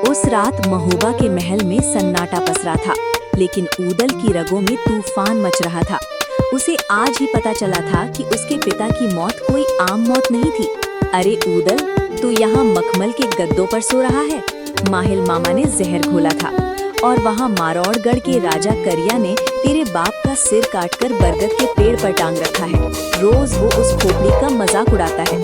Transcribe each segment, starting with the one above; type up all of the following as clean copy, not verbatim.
उस रात महोबा के महल में सन्नाटा पसरा था, लेकिन ऊदल की रगों में तूफान मच रहा था। उसे आज ही पता चला था कि उसके पिता की मौत कोई आम मौत नहीं थी। अरे ऊदल, तू यहाँ मखमल के गद्दों पर सो रहा है। माहिल मामा ने जहर घोला था और वहाँ मारौड़गढ़ के राजा करिया ने तेरे बाप का सिर काटकर बरगद के पेड़ पर टांग रखा है। रोज वो उस खोपड़ी का मजाक उड़ाता है।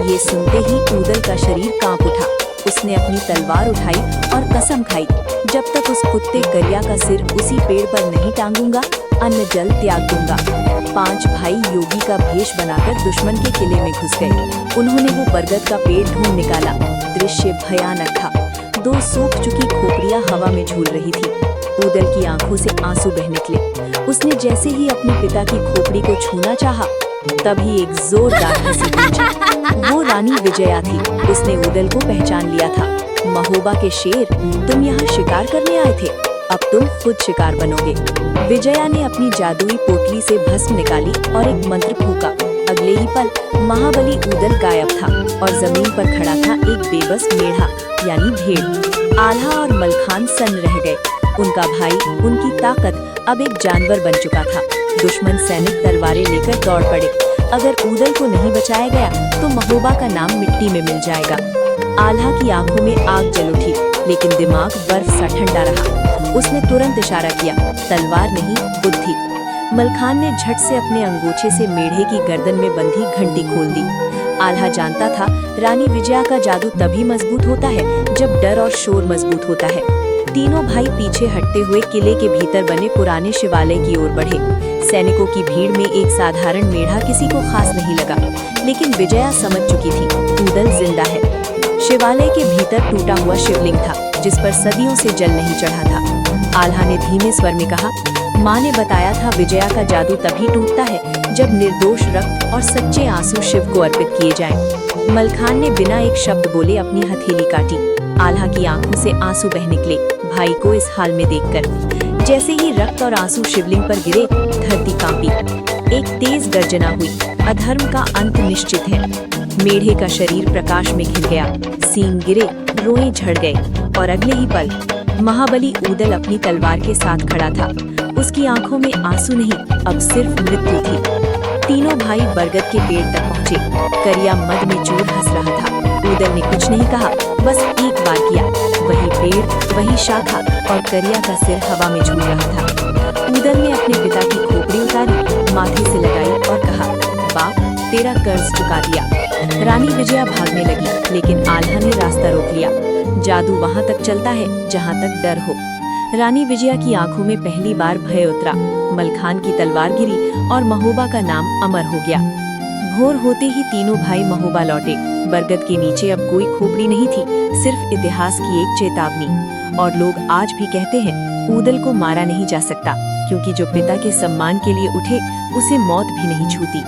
ये सुनते ही ऊदल का शरीर कांप उठा। उसने अपनी तलवार उठाई और कसम खाई, जब तक उस कुत्ते करिया का सिर उसी पेड़ पर नहीं टांगूंगा, अन्न जल त्याग दूंगा। 5 भाई योगी का भेष बनाकर दुश्मन के किले में घुस गए। उन्होंने वो बरगद का पेड़ ढूंढ निकाला। दृश्य भयानक था। 2 सूख चुकी खोपड़ियां हवा में झूल रही थी। ऊदल की आंखों से आंसू बह निकले। उसने जैसे ही अपने पिता की खोपड़ी को छूना चाहा, तभी एक जोरदार हंसी गूंजी। वो रानी विजया थी। उसने ऊदल को पहचान लिया था। महोबा के शेर, तुम यहाँ शिकार करने आए थे, अब तुम खुद शिकार बनोगे। विजया ने अपनी जादुई पोटली से भस्म निकाली और एक मंत्र फूंका। अगले ही पल महाबली ऊदल गायब था और जमीन पर खड़ा था एक बेबस मेढ़ा यानी भेड़। आल्हा और मलखान सन्न रह गए। उनका भाई, उनकी ताकत अब एक जानवर बन चुका था। दुश्मन सैनिक तलवारें लेकर दौड़ पड़े। अगर ऊदल को नहीं बचाया गया तो महोबा का नाम मिट्टी में मिल जाएगा। आल्हा की आंखों में आग जल उठी, लेकिन दिमाग बर्फ सा ठंडा रहा। उसने तुरंत इशारा किया, तलवार नहीं बुद्धि। मलखान ने झट से अपने अंगूछे से मेढ़े की गर्दन में बंधी घंटी खोल दी। आल्हा जानता था, रानी विजया का जादू तभी मजबूत होता है जब डर और शोर मजबूत होता है। तीनों भाई पीछे हटते हुए किले के भीतर बने पुराने शिवालय की ओर बढ़े। सैनिकों की भीड़ में एक साधारण मेढ़ा किसी को खास नहीं लगा, लेकिन विजया समझ चुकी थी, ऊदल जिंदा है। शिवालय के भीतर टूटा हुआ शिवलिंग था, जिस पर सदियों से जल नहीं चढ़ा था। आल्हा ने धीमे स्वर में कहा, माँ ने बताया था विजया का जादू तभी टूटता है जब निर्दोष रक्त और सच्चे आंसू शिव को अर्पित किए जाएं। मलखान ने बिना एक शब्द बोले अपनी हथेली काटी। आल्हा की आंखों से आंसू बह निकले भाई को इस हाल में देखकर। जैसे ही रक्त और आंसू शिवलिंग पर गिरे, धरती कांपी। एक तेज गर्जना हुई। अधर्म का अंत निश्चित है। मेढ़े का शरीर प्रकाश में खिल गया, सींग गिरे, रोए झड़ गए और अगले ही पल महाबली ऊदल अपनी तलवार के साथ खड़ा था। उसकी आंखों में आंसू नहीं, अब सिर्फ मृत्यु थी। तीनों भाई बरगद के पेड़ तक पहुँचे। करिया मद में चूर हंस रहा था। ऊदल ने कुछ नहीं कहा, बस एक बार किया। वही पेड़, वही शाखा और करिया का सिर हवा में झूल रहा था। ऊदल ने अपने पिता की खोपड़ी उतारी, माथे से लगाई और कहा, बाप, तेरा कर्ज चुका दिया। रानी विजया भागने लगी, लेकिन आल्हा ने रास्ता रोक लिया। जादू वहाँ तक चलता है जहाँ तक डर हो। रानी विजया की आंखों में पहली बार भय उतरा। मलखान की तलवार गिरी और महोबा का नाम अमर हो गया। भोर होते ही तीनों भाई महोबा लौटे। बरगद के नीचे अब कोई खोपड़ी नहीं थी, सिर्फ इतिहास की एक चेतावनी। और लोग आज भी कहते हैं, ऊदल को मारा नहीं जा सकता, क्योंकि जो पिता के सम्मान के लिए उठे, उसे मौत भी नहीं छूती।